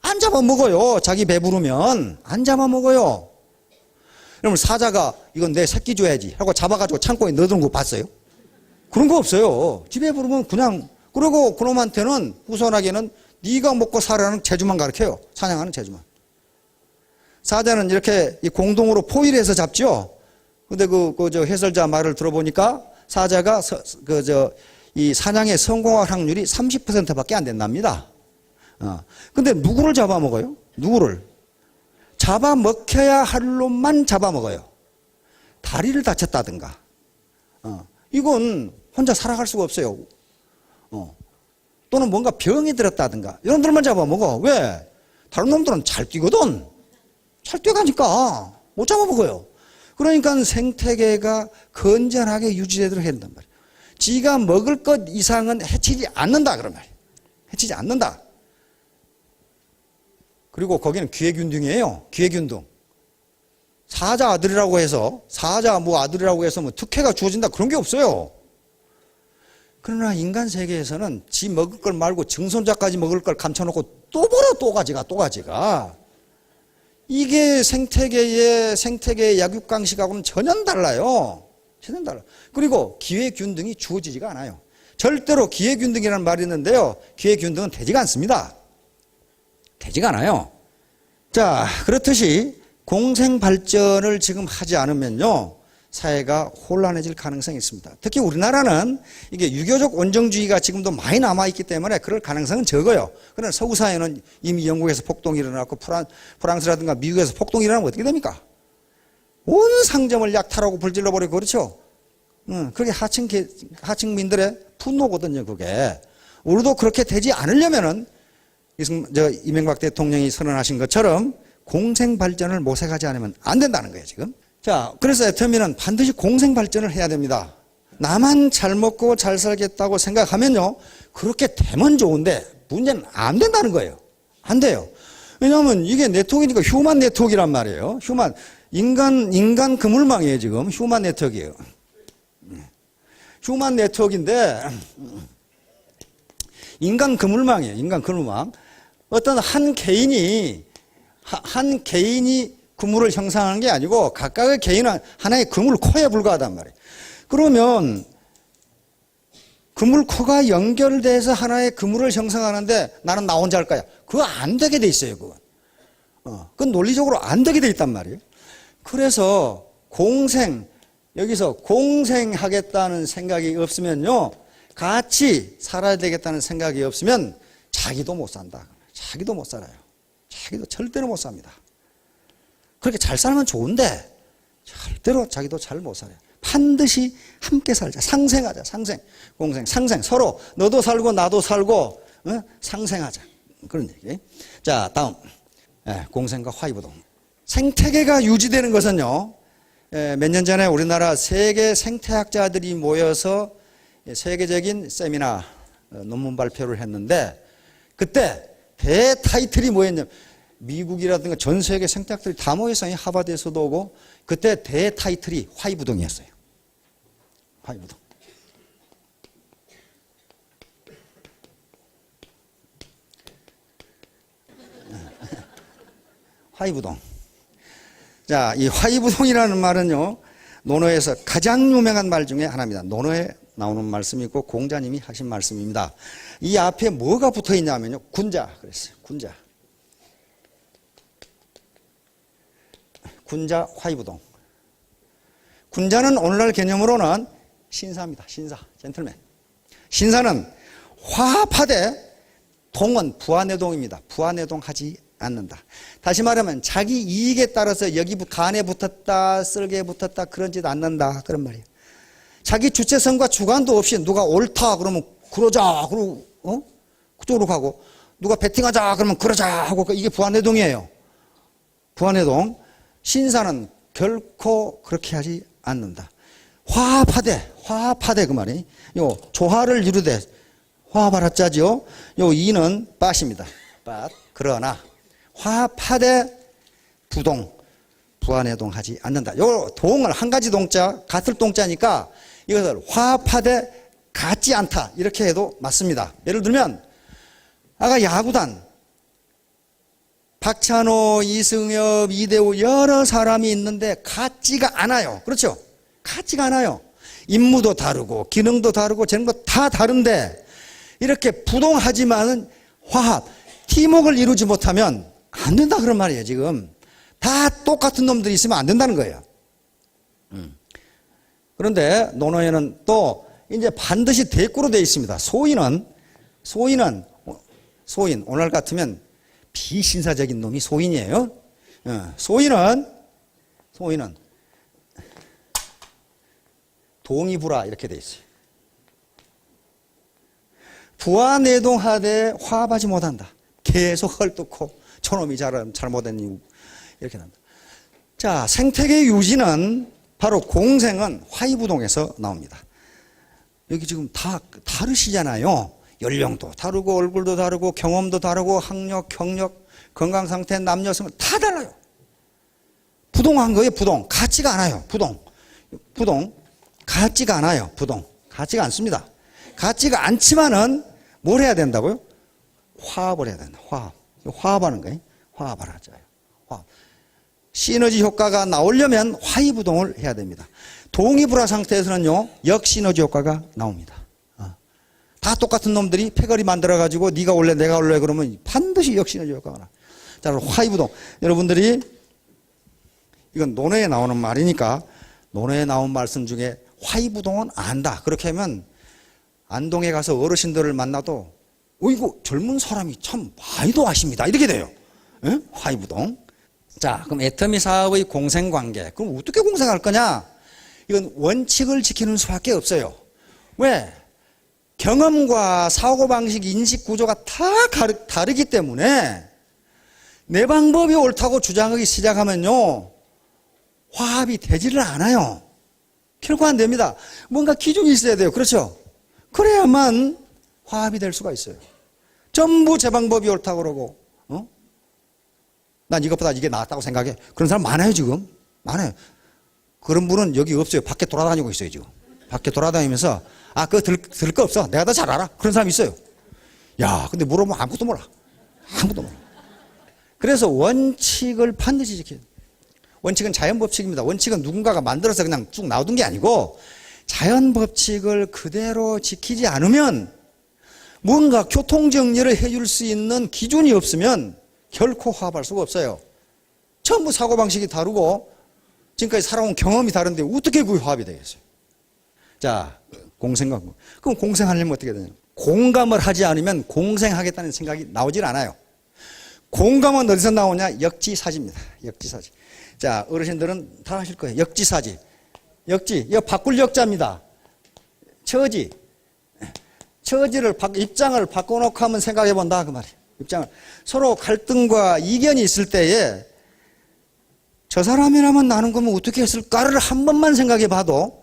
A: 안 잡아먹어요. 자기 배부르면. 안 잡아먹어요. 그러면 사자가 이건 내 새끼 줘야지 하고 잡아가지고 창고에 넣어두는 거 봤어요? 그런 거 없어요. 집에 부르면 그냥, 그리고 그놈한테는 후손에게는 네가 먹고 살아라는 재주만 가르쳐요. 사냥하는 재주만. 사자는 이렇게 공동으로 포위해서 잡죠. 근데 해설자 말을 들어보니까 사자가 이 사냥에 성공할 확률이 30%밖에 안 된답니다. 근데 누구를 잡아먹어요? 누구를? 잡아먹혀야 할 놈만 잡아먹어요. 다리를 다쳤다든가. 이건 혼자 살아갈 수가 없어요. 또는 뭔가 병이 들었다든가. 이런 놈들만 잡아먹어. 왜? 다른 놈들은 잘 뛰거든. 잘 뛰어가니까 못 잡아먹어요. 그러니까 생태계가 건전하게 유지되도록 해야 된단 말이에요. 지가 먹을 것 이상은 해치지 않는다 그런 말이에요. 해치지 않는다. 그리고 거기는 기회균등이에요. 기회균등. 사자 아들이라고 해서 뭐 특혜가 주어진다 그런 게 없어요. 그러나 인간 세계에서는 지 먹을 걸 말고 증손자까지 먹을 걸 감춰놓고 또 벌어 또 가지가. 이게 생태계의 약육강식하고는 전혀 달라요. 전혀 달라요. 그리고 기회균등이 주어지지가 않아요. 절대로 기회균등이라는 말이 있는데요. 기회균등은 되지가 않습니다. 되지가 않아요. 자, 그렇듯이 공생발전을 지금 하지 않으면요, 사회가 혼란해질 가능성이 있습니다. 특히 우리나라는 이게 유교적 원정주의가 지금도 많이 남아있기 때문에 그럴 가능성은 적어요. 그러나 서구 사회는 이미 영국에서 폭동이 일어났고 프랑스라든가 미국에서 폭동이 일어나면 어떻게 됩니까? 온 상점을 약탈하고 불질러버리고 그렇죠? 그게 하층민들의 분노거든요, 그게. 우리도 그렇게 되지 않으려면은 이명박 대통령이 선언하신 것처럼 공생발전을 모색하지 않으면 안 된다는 거예요, 지금. 자, 그래서 애터미는 반드시 공생발전을 해야 됩니다. 나만 잘 먹고 잘 살겠다고 생각하면요, 그렇게 되면 좋은데 문제는 안 된다는 거예요. 안 돼요. 왜냐하면 이게 네트워크니까 휴먼 네트워크란 말이에요. 인간 그물망이에요, 지금. 휴먼 네트워크예요. 휴먼 네트워크인데 인간 그물망이에요. 인간 그물망. 어떤 한 개인이 그물을 형성하는 게 아니고 각각의 개인은 하나의 그물코에 불과하단 말이에요. 그러면 그물코가 연결돼서 하나의 그물을 형성하는데 나는 나 혼자 할 거야. 그거 안 되게 돼 있어요, 그건. 그건 논리적으로 안 되게 돼 있단 말이에요. 그래서 여기서 공생하겠다는 생각이 없으면요, 같이 살아야 되겠다는 생각이 없으면 자기도 못 산다. 자기도 못 살아요. 자기도 절대로 못 삽니다. 그렇게 잘 살면 좋은데 절대로 자기도 잘 못 살아요. 반드시 함께 살자. 상생하자. 상생. 서로 너도 살고 나도 살고 상생하자. 그런 얘기. 자, 다음. 공생과 화이부동. 생태계가 유지되는 것은요, 몇 년 전에 우리나라 세계 생태학자들이 모여서 세계적인 세미나, 논문 발표를 했는데 그때 대타이틀이 뭐였냐면 미국이라든가 전 세계 생태학들이 다 모여서 하버드에서도 오고 그때 대타이틀이 화이부동이었어요. 화이부동. 화이부동. 자, 이 화이부동이라는 말은요, 논어에서 가장 유명한 말 중에 하나입니다. 논어에 나오는 말씀이 있고 공자님이 하신 말씀입니다. 이 앞에 뭐가 붙어 있냐면요, 군자 그랬어요. 군자. 군자 화이부동. 군자는 오늘날 개념으로는 신사입니다. 신사, 젠틀맨. 신사는 화합하되 동은 부안해동입니다. 부안해동하지 않는다. 다시 말하면 자기 이익에 따라서 여기 간에 붙었다, 쓸개에 붙었다 그런 짓 않는다 그런 말이에요. 자기 주체성과 주관도 없이 누가 옳다 그러면 그러자 그러고 그쪽으로 가고 누가 배팅하자 그러면 그러자 하고 이게 부안해동이에요. 부안해동. 신사는 결코 그렇게 하지 않는다. 화합하되 그 말이 요 조화를 이루되 화합하라 짜죠. 요 이는 빠십니다. 빠 그러나 화합하되 부동 부안해동하지 않는다. 요 동을 한 가지 동자 같을 동자니까 이것을 화합하되 같지 않다 이렇게 해도 맞습니다. 예를 들면 아까 야구단 박찬호, 이승엽, 이대호 여러 사람이 있는데 같지가 않아요. 그렇죠? 같지가 않아요. 임무도 다르고 기능도 다르고 저런 거 다 다른데 이렇게 부동하지만은 화합, 팀워크를 이루지 못하면 안 된다 그런 말이에요. 지금 다 똑같은 놈들이 있으면 안 된다는 거예요. 그런데 논어에는 또 이제 반드시 대꾸로 되어 있습니다. 소인은 오늘 같으면 비신사적인 놈이 소인이에요. 소인은 동의부라 이렇게 돼 있어요. 부안해동하되 화합하지 못한다. 계속 헐뜯고 저놈이 잘못한 이유 이렇게 난다. 자, 생태계 유지는 바로 공생은 화이부동에서 나옵니다. 여기 지금 다 다르시잖아요. 연령도 다르고 얼굴도 다르고 경험도 다르고 학력, 경력, 건강상태, 남녀, 성은 다 달라요. 부동한 거예요. 부동. 같지가 않아요. 부동. 같지가 않아요. 부동. 같지가 않습니다. 같지가 않지만은 뭘 해야 된다고요? 화합을 해야 된다. 화합하는 거예요. 화합을 하자요. 화합. 시너지 효과가 나오려면 화이부동을 해야 됩니다. 동의불화 상태에서는요, 역시너지 효과가 나옵니다. 다 똑같은 놈들이 패거리 만들어가지고 네가 올래 내가 올래 그러면 반드시 역시너지 효과가 나. 자, 화이부동. 여러분들이 이건 논어에 나오는 말이니까 논어에 나온 말씀 중에 화이부동은 안다. 그렇게 하면 안동에 가서 어르신들을 만나도 어이구 젊은 사람이 참 많이도 아십니다. 이렇게 돼요. 에? 화이부동. 자, 그럼 애터미 사업의 공생관계. 그럼 어떻게 공생할 거냐? 이건 원칙을 지키는 수밖에 없어요. 왜? 경험과 사고방식, 인식구조가 다 다르기 때문에 내 방법이 옳다고 주장하기 시작하면요, 화합이 되지를 않아요. 결코 안 됩니다. 뭔가 기준이 있어야 돼요. 그렇죠? 그래야만 화합이 될 수가 있어요. 전부 제 방법이 옳다고 그러고, 난 이것보다 이게 낫다고 생각해. 그런 사람 많아요, 지금. 많아요. 그런 분은 여기 없어요. 밖에 돌아다니고 있어요, 지금. 밖에 돌아다니면서, 그거 들을 거 없어. 내가 더 잘 알아. 그런 사람이 있어요. 야, 근데 물어보면 아무것도 몰라. 아무것도 몰라. 그래서 원칙을 반드시 지켜야 돼요. 원칙은 자연법칙입니다. 원칙은 누군가가 만들어서 그냥 쭉 놔둔 게 아니고 자연법칙을 그대로 지키지 않으면 뭔가 교통정리를 해줄 수 있는 기준이 없으면 결코 화합할 수가 없어요. 전부 사고방식이 다르고 지금까지 살아온 경험이 다른데 어떻게 그 화합이 되겠어요? 자, 공생관. 그럼 공생하려면 어떻게 되냐? 공감을 하지 않으면 공생하겠다는 생각이 나오질 않아요. 공감은 어디서 나오냐? 역지사지입니다. 역지사지. 자, 어르신들은 다 하실 거예요. 역지사지. 역지. 이거 바꿀 역자입니다. 처지. 처지를, 입장을 바꿔놓고 한번 생각해 본다. 그 말이에요. 입장을. 서로 갈등과 이견이 있을 때에 저 사람이라면 나는 그러면 어떻게 했을까를 한 번만 생각해 봐도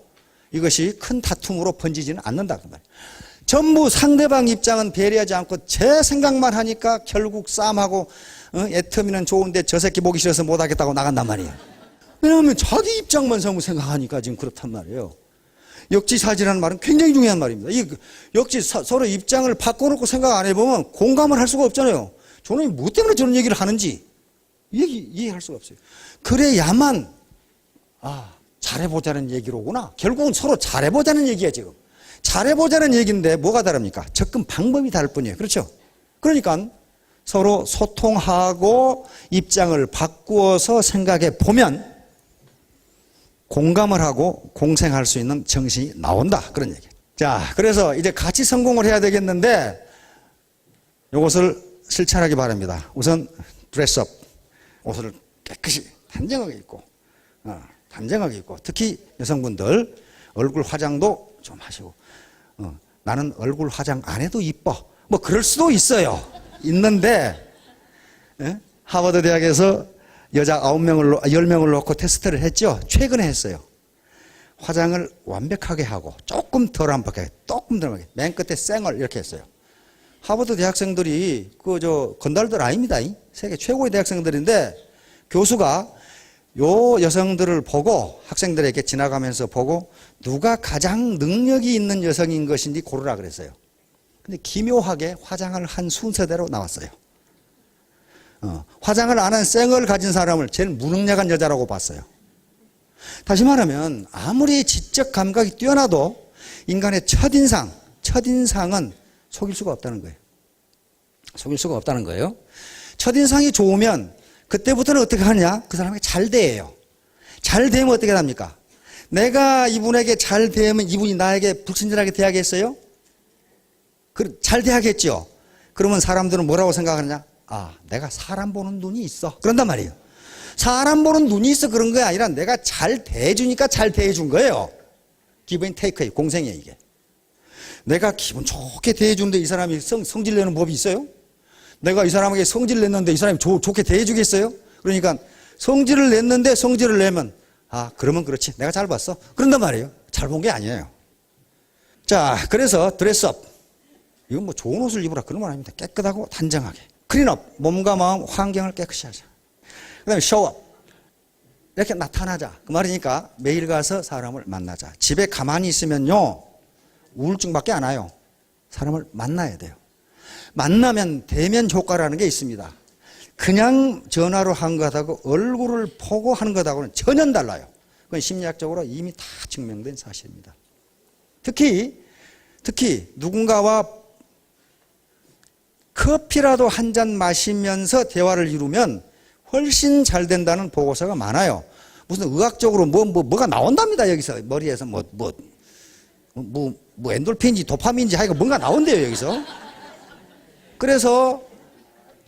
A: 이것이 큰 다툼으로 번지지는 않는다. 그 말이에요. 전부 상대방 입장은 배려하지 않고 제 생각만 하니까 결국 싸움하고 애터미는 좋은데 저 새끼 보기 싫어서 못하겠다고 나간단 말이에요. 왜냐하면 자기 입장만 생각하니까 지금 그렇단 말이에요. 역지사지라는 말은 굉장히 중요한 말입니다. 이 서로 입장을 바꿔놓고 생각 안 해보면 공감을 할 수가 없잖아요. 저는 뭐 때문에 저런 얘기를 하는지 이해할 수가 없어요. 그래야만 잘해보자는 얘기로구나. 결국은 서로 잘해보자는 얘기야 지금. 잘해보자는 얘기인데 뭐가 다릅니까? 접근 방법이 다를 뿐이에요. 그렇죠? 그러니까 서로 소통하고 입장을 바꾸어서 생각해 보면 공감을 하고 공생할 수 있는 정신이 나온다. 그런 얘기예요. 자, 그래서 이제 같이 성공을 해야 되겠는데 이것을 실천하기 바랍니다. 우선 드레스업, 옷을 깨끗이 단정하게 입고 특히 여성분들 얼굴 화장도 좀 하시고 나는 얼굴 화장 안 해도 이뻐. 뭐 그럴 수도 있어요. 있는데 하버드 대학에서 여자 10명을 놓고 테스트를 했죠. 최근에 했어요. 화장을 완벽하게 하고 조금 덜 완벽하게 맨 끝에 쌩얼 이렇게 했어요. 하버드 대학생들이 건달들 아닙니다. 세계 최고의 대학생들인데 교수가 요 여성들을 보고 학생들에게 지나가면서 보고 누가 가장 능력이 있는 여성인 것인지 고르라 그랬어요. 근데 기묘하게 화장을 한 순서대로 나왔어요. 화장을 안 한 쌩얼 가진 사람을 제일 무능력한 여자라고 봤어요. 다시 말하면 아무리 지적 감각이 뛰어나도 인간의 첫인상은 속일 수가 없다는 거예요. 속일 수가 없다는 거예요. 첫인상이 좋으면 그때부터는 어떻게 하느냐? 그 사람에게 잘 대해요. 잘 대면 어떻게 합니까? 내가 이분에게 잘 대하면 이분이 나에게 불친절하게 대하겠어요? 잘 대하겠죠. 그러면 사람들은 뭐라고 생각하느냐? 내가 사람 보는 눈이 있어. 그런단 말이에요. 사람 보는 눈이 있어 그런 게 아니라 내가 잘 대해주니까 잘 대해준 거예요. 기브 앤 테이크예요. 공생이에요 이게. 내가 기분 좋게 대해주는데 이 사람이 성질 내는 법이 있어요? 내가 이 사람에게 성질 냈는데 이 사람이 좋게 대해주겠어요? 그러니까 성질을 냈는데 성질을 내면 그러면 그렇지. 내가 잘 봤어. 그런단 말이에요. 잘 본 게 아니에요. 자, 그래서 드레스업. 이건 뭐 좋은 옷을 입으라 그런 건 아닙니다. 깨끗하고 단정하게. 클린업. 몸과 마음, 환경을 깨끗이 하자. 그 다음에 쇼업. 이렇게 나타나자. 그 말이니까 매일 가서 사람을 만나자. 집에 가만히 있으면요. 우울증밖에 안 와요. 사람을 만나야 돼요. 만나면 대면 효과라는 게 있습니다. 그냥 전화로 한 것하고 얼굴을 보고 하는 것하고는 전혀 달라요. 그건 심리학적으로 이미 다 증명된 사실입니다. 특히 누군가와 커피라도 한 잔 마시면서 대화를 이루면 훨씬 잘 된다는 보고서가 많아요. 무슨 의학적으로 뭐가 나온답니다. 여기서 머리에서 엔돌핀인지 도파민인지 하여간 뭔가 나온대요 여기서. 그래서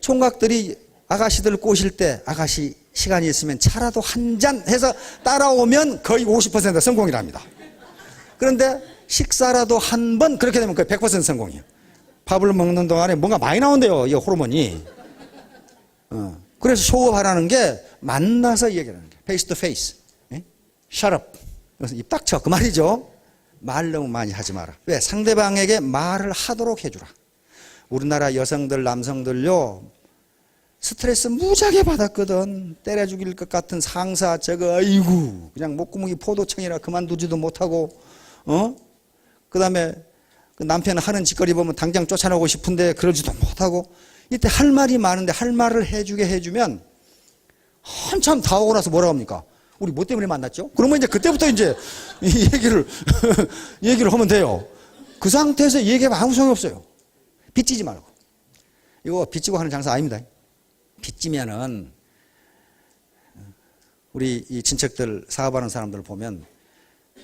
A: 총각들이 아가씨들 꼬실 때 아가씨 시간이 있으면 차라도 한 잔 해서 따라오면 거의 50% 성공이랍니다. 그런데 식사라도 한 번 그렇게 되면 거의 100% 성공이에요. 밥을 먹는 동안에 뭔가 많이 나온대요. 이 호르몬이. 그래서 쇼업하라는 게 만나서 얘기하는 게 페이스 투 페이스. Shut up. 그래서 입 닥쳐. 그 말이죠. 말 너무 많이 하지 마라. 왜? 상대방에게 말을 하도록 해주라. 우리나라 여성들, 남성들요. 스트레스 무지하게 받았거든. 때려 죽일 것 같은 상사 아이고 그냥 목구멍이 포도청이라 그만두지도 못하고 그 다음에 그 남편 하는 짓거리 보면 당장 쫓아나오고 싶은데 그러지도 못하고 이때 할 말이 많은데 할 말을 해주면 한참 다 오고 나서 뭐라고 합니까? 우리 뭐 때문에 만났죠? 그러면 이제 그때부터 이제 이 얘기를 하면 돼요. 그 상태에서 얘기하면 아무 소용이 없어요. 빚지지 말고. 이거 빚지고 하는 장사 아닙니다. 빚지면은 우리 이 친척들 사업하는 사람들 보면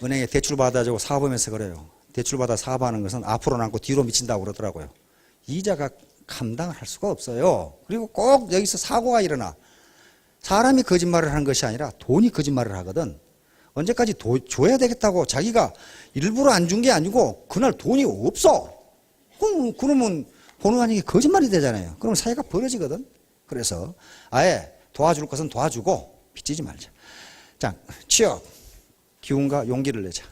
A: 은행에 대출 받아주고 사업하면서 그래요. 대출 받아 사업하는 것은 앞으로 남고 뒤로 미친다고 그러더라고요. 이자가 감당을 할 수가 없어요. 그리고 꼭 여기서 사고가 일어나. 사람이 거짓말을 하는 것이 아니라 돈이 거짓말을 하거든. 언제까지 줘야 되겠다고 자기가 일부러 안 준 게 아니고 그날 돈이 없어. 그러면 보는 아니게 거짓말이 되잖아요. 그러면 사이가 벌어지거든. 그래서 아예 도와줄 것은 도와주고 빚지지 말자. 자, 취업. 기운과 용기를 내자.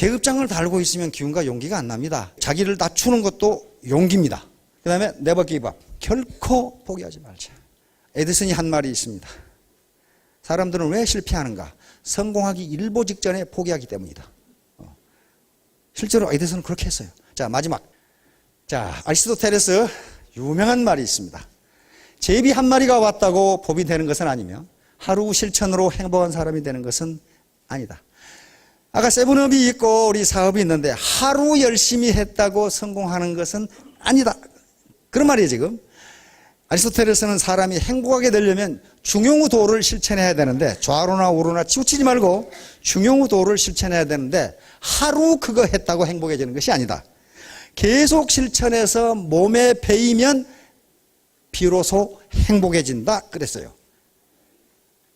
A: 계급장을 달고 있으면 기운과 용기가 안 납니다. 자기를 낮추는 것도 용기입니다. 그 다음에 never give up. 결코 포기하지 말자. 에디슨이 한 말이 있습니다. 사람들은 왜 실패하는가? 성공하기 일보 직전에 포기하기 때문이다. 실제로 에디슨은 그렇게 했어요. 자, 마지막. 자, 아리스토텔레스 유명한 말이 있습니다. 제비 한 마리가 왔다고 법이 되는 것은 아니며 하루 실천으로 행복한 사람이 되는 것은 아니다. 아까 세븐업이 있고 우리 사업이 있는데 하루 열심히 했다고 성공하는 것은 아니다. 그런 말이에요, 지금. 아리스토텔레스는 사람이 행복하게 되려면 중용우도를 실천해야 되는데 좌로나 우로나 치우치지 말고 중용우도를 실천해야 되는데 하루 그거 했다고 행복해지는 것이 아니다. 계속 실천해서 몸에 배이면 비로소 행복해진다 그랬어요.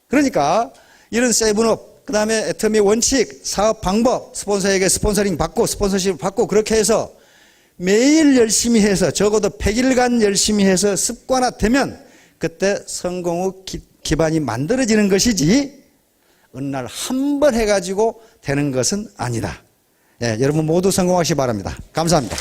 A: 그러니까 이런 세븐업, 그 다음에 애터미 원칙, 사업 방법, 스폰서에게 스폰서링 받고 스폰서십 받고 그렇게 해서 매일 열심히 해서 적어도 100일간 열심히 해서 습관화되면 그때 성공의 기반이 만들어지는 것이지 어느 날 한 번 해가지고 되는 것은 아니다. 예, 여러분 모두 성공하시기 바랍니다. 감사합니다.